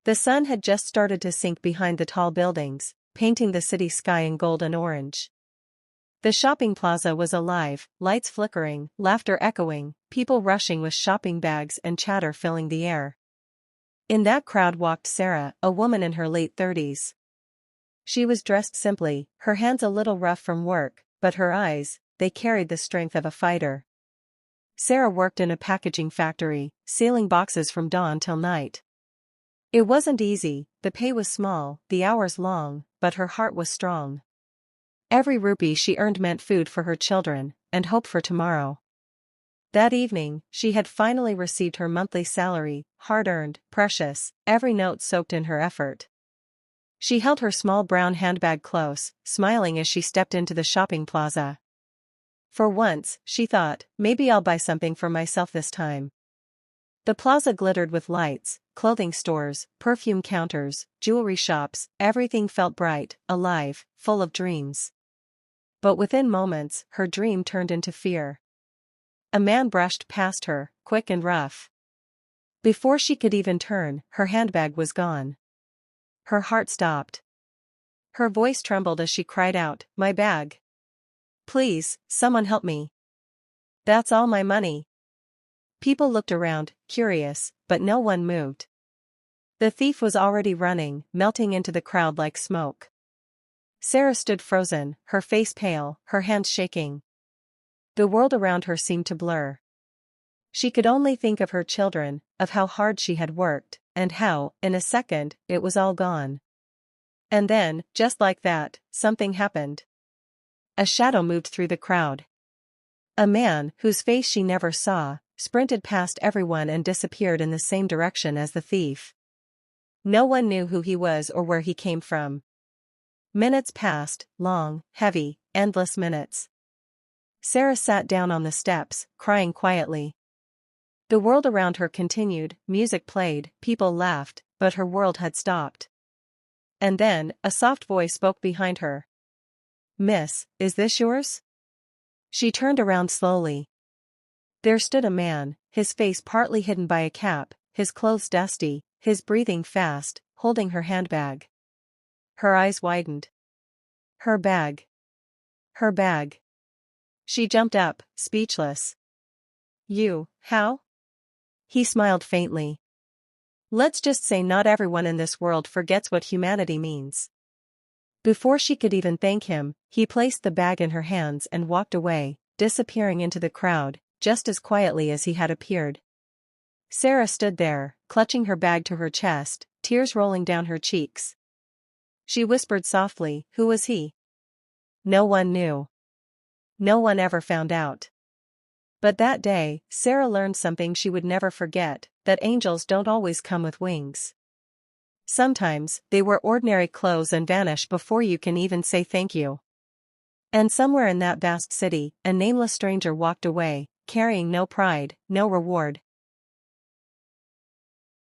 The sun had just started to sink behind the tall buildings, painting the city sky in gold and orange. The shopping plaza was alive, lights flickering, laughter echoing, people rushing with shopping bags and chatter filling the air. In that crowd walked Sarah, a woman in her late 30s. She was dressed simply, her hands a little rough from work, but her eyes, they carried the strength of a fighter. Sarah worked in a packaging factory, sealing boxes from dawn till night. It wasn't easy, the pay was small, the hours long, but her heart was strong. Every rupee she earned meant food for her children, and hope for tomorrow. That evening, she had finally received her monthly salary, hard-earned, precious, every note soaked in her effort. She held her small brown handbag close, smiling as she stepped into the shopping plaza. For once, she thought, maybe I'll buy something for myself this time. The plaza glittered with lights, clothing stores, perfume counters, jewelry shops, everything felt bright, alive, full of dreams. But within moments, her dream turned into fear. A man brushed past her, quick and rough. Before she could even turn, her handbag was gone. Her heart stopped. Her voice trembled as she cried out, "My bag! Please, someone help me. That's all my money." People looked around, curious, but no one moved. The thief was already running, melting into the crowd like smoke. Sarah stood frozen, her face pale, her hands shaking. The world around her seemed to blur. She could only think of her children, of how hard she had worked, and how, in a second, it was all gone. And then, just like that, something happened. A shadow moved through the crowd. A man, whose face she never saw, sprinted past everyone and disappeared in the same direction as the thief. No one knew who he was or where he came from. Minutes passed, long, heavy, endless minutes. Sarah sat down on the steps, crying quietly. The world around her continued, music played, people laughed, but her world had stopped. And then, a soft voice spoke behind her. "Miss, is this yours?" She turned around slowly. There stood a man, his face partly hidden by a cap, his clothes dusty, his breathing fast, holding her handbag. Her eyes widened. Her bag. Her bag. She jumped up, speechless. How? He smiled faintly. Let's just say not everyone in this world forgets what humanity means. Before she could even thank him, he placed the bag in her hands and walked away, disappearing into the crowd, just as quietly as he had appeared. Sarah stood there, clutching her bag to her chest, tears rolling down her cheeks. She whispered softly, "Who was he?" No one knew. No one ever found out. But that day, Sarah learned something she would never forget, that angels don't always come with wings. Sometimes, they wear ordinary clothes and vanish before you can even say thank you. And somewhere in that vast city, a nameless stranger walked away, carrying no pride, no reward,